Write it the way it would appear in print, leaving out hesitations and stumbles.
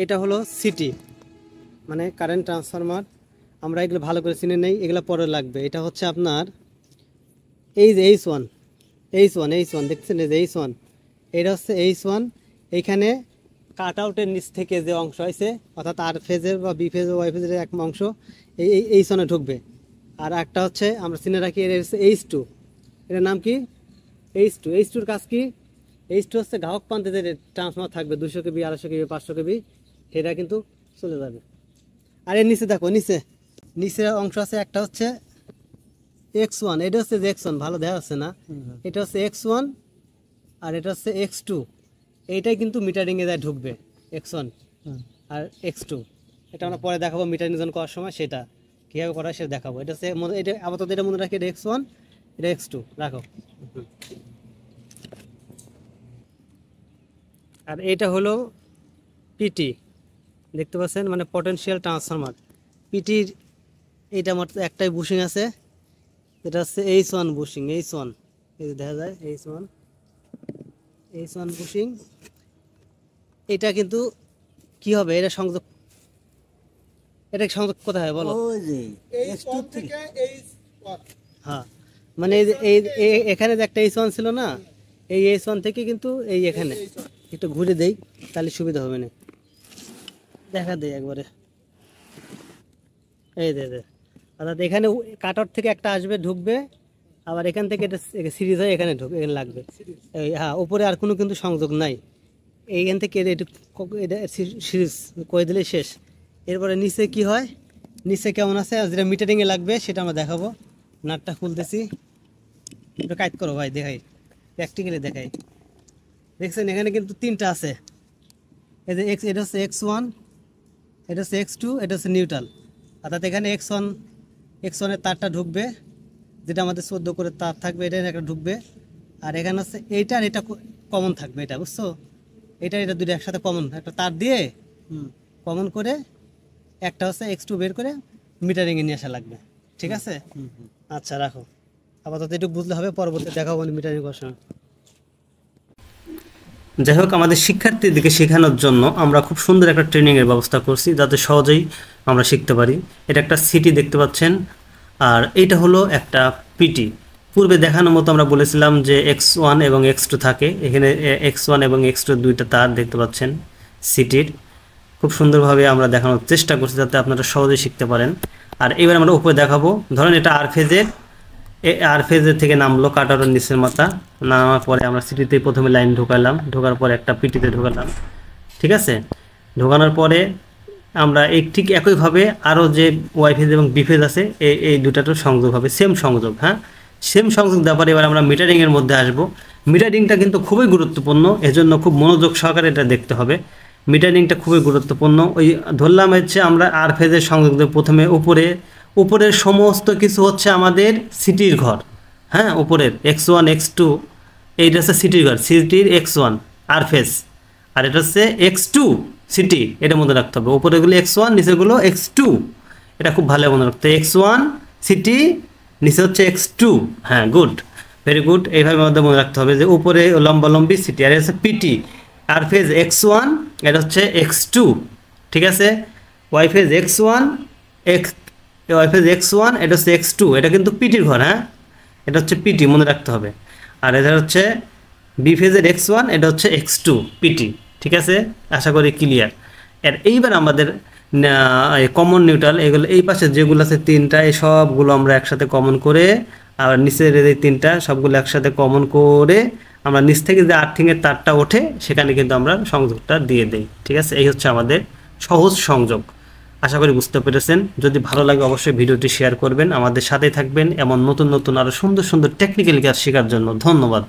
এটা হলো সিটি মানে কারেন্ট ট্রান্সফরমার। আমরা এগুলো ভালো করে চিনে নেই, এগুলো পরে লাগবে। এটা হচ্ছে আপনার এই যে H1 দেখছেন, এই যে H1, এটা হচ্ছে H1। এইখানে কাট আউটের নিচ থেকে যে অংশ আছে, অর্থাৎ আর ফেজের বা বি ফেজ ওয়াই ফেজের এক অংশ এই H1 ঢুকবে। আর একটা হচ্ছে আমরা চিনে রাখি, এটা হচ্ছে H2। এটার নাম কি? H2 কাজ কি? H2 হচ্ছে গ্রাহক প্রান্তে যে ট্রান্সফরমার থাকবে 200 কেবি, 250 কেবি, 500 কেবি, সেটা কিন্তু চলে যাবে। আর এর নিচে দেখো, নিচে অংশ আছে, একটা হচ্ছে X1, এটা হচ্ছে যে X1, ভালো দেখা যাচ্ছে না, এটা হচ্ছে X1 আর এটা হচ্ছে X2। এইটাই কিন্তু মিটারিংয়ে যায় ঢুকবে, X1 আর X2। এটা আমরা পরে দেখাবো মিটারিং করার সময়, সেটা কীভাবে করা সেটা দেখাবো। এটা হচ্ছে এটা আপাতত এটা মনে রাখি, এটা X1, এটা X2 রাখো। আর এটা হলো পিটি, দেখতে পাচ্ছেন, মানে পটেনশিয়াল ট্রান্সফরমার। পিটির এইটা আমার একটাই বুশিং আছে, এটা হচ্ছে H1 বুশিং, H1, এই যে দেখা যায় H1 বুশিং। এটা কিন্তু কি হবে, এটা সংযোগ কোথায় হয় বলো? হ্যাঁ, মানে এখানে যে একটা H1 ছিল না, এই H1 থেকে কিন্তু এই এখানে একটু ঘুরে দেই, তাহলে সুবিধা হবে না। দেখা দেয় একবারে, এই দে অর্থাৎ এখানে কাট আউট থেকে একটা আসবে, ঢুকবে, আবার এখান থেকে এটা সিরিজ হয়ে এখানে এখানে লাগবে। হ্যাঁ, উপরে আর কোনো কিন্তু সংযোগ নাই, এইখান থেকে এটা সিরিজ করে দিলে শেষ। এরপরে নিচে কি হয়, নিচে কেমন আছে, যেটা মিটারিংয়ে লাগবে সেটা আমরা দেখাবো। নাটটা খুলতেছি, একটু কাজ করো ভাই, দেখাই প্র্যাকটিক্যালি দেখাই। দেখছেন এখানে কিন্তু তিনটা আছে, এই যে এটা হচ্ছে X1, এটা হচ্ছে X2, এটা হচ্ছে নিউট্রাল। অর্থাৎ এখানে X1 এর তারটা ঢুকবে, যেটা আমাদের 14 করে তার থাকবে, এটা একটা ঢুকবে। আর এখানে হচ্ছে এইটা আর এটা কমন থাকবে, এটা বুঝছো, এটা দুটো একসাথে কমন একটা তার দিয়ে কমন করে একটা হচ্ছে X2 বের করে মিটারিংয়ে নিয়ে আসা লাগবে। ঠিক আছে, আচ্ছা রাখো, আপাতত একটু বুঝলে হবে, পরবর্তী দেখাবো মিটারিং করার সময়। যাই হোক, আমাদের শিক্ষার্থীদেরকে শেখানোর জন্য আমরা খুব সুন্দর একটা ট্রেনিংয়ের ব্যবস্থা করছি, যাতে সহজেই আমরা শিখতে পারি। এটা একটা সিটি দেখতে পাচ্ছেন, আর এটা হলো একটা পিটি। পূর্বে দেখানোর মতো আমরা বলেছিলাম যে X1 এবং X2 থাকে, এখানে X1 এবং X2 দুইটা তার দেখতে পাচ্ছেন সিটির। খুব সুন্দরভাবে আমরা দেখানোর চেষ্টা করছি, যাতে আপনারা সহজেই শিখতে পারেন। আর এবার আমরা উপরে দেখাবো, ধরেন এটা আর ফেজের থেকে নামলো কাটারের নিচের মাথা, নামার পরে আমরা সিটিতে প্রথমে লাইন ঢোকালাম, ঢোকার পরে একটা পিটিতে ঢোকালাম। ঠিক আছে, ঢোকানোর পরে আমরা ঠিক একইভাবে আরও যে ওয়াই ফেজ এবং বি ফেজ আছে, এই দুটারও সংযোগ হবে, সেম সংযোগ। হ্যাঁ, সেম সংযোগ দেওয়ার পরে এবার আমরা মিটারিংয়ের মধ্যে আসব। মিটারিংটা কিন্তু খুবই গুরুত্বপূর্ণ, এজন্য খুব মনোযোগ সহকারে এটা দেখতে হবে। মিটারিংটা খুবই গুরুত্বপূর্ণ। ওই ধরলাম হচ্ছে আমরা আর ফেজের সংযোগ দেব, প্রথমে উপরের সমস্ত কিছু হচ্ছে আমাদের সিটির ঘর। হ্যাঁ, উপরের X1 X2 এইটা হচ্ছে সিটির ঘর, সিটির X1 আর ফেজ, আর এটা হচ্ছে X2 সিটি, এটা মনে রাখতে হবে। উপরেগুলো X1, নিচেগুলো X2, এটা খুব ভালো মনে রাখতে হবে। X1 সিটি, নিচে হচ্ছে X2। হ্যাঁ, গুড, ভেরি গুড। এইভাবে মধ্যে মনে রাখতে হবে যে উপরে লম্বালম্বি সিটি, আর হচ্ছে পিটি। আর ফেজ X1, এটা হচ্ছে X2। ঠিক আছে, Y phase X1 Y phase X1, এটা হচ্ছে X2, এটা কিন্তু পিটির ঘর। হ্যাঁ, এটা হচ্ছে পিটি, মনে রাখতে হবে। আর এটা হচ্ছে বি ফেজের X1, এটা হচ্ছে X2 পিটি। ঠিক আছে, আশা করি ক্লিয়ার। আর এইবার আমাদের কমন নিউট্রাল, এগুলো এই পাশে যেগুলো আছে তিনটা, এই সবগুলো আমরা একসাথে কমন করে, আর নিচের এই তিনটা সবগুলো একসাথে কমন করে আমরা নিচ থেকে যে আর্থিংয়ের তারটা ওঠে সেখানে কিন্তু আমরা সংযোগটা দিয়ে দিই। ঠিক আছে, এই হচ্ছে আমাদের সহজ সংযোগ। আশা করি বুঝতে পেরেছেন। যদি ভালো লাগে অবশ্যই ভিডিওটি শেয়ার করবেন, আমাদের সাথেই থাকবেন এমন নতুন নতুন আরও সুন্দর সুন্দর টেকনিক্যাল কাজ শেখার জন্য। ধন্যবাদ।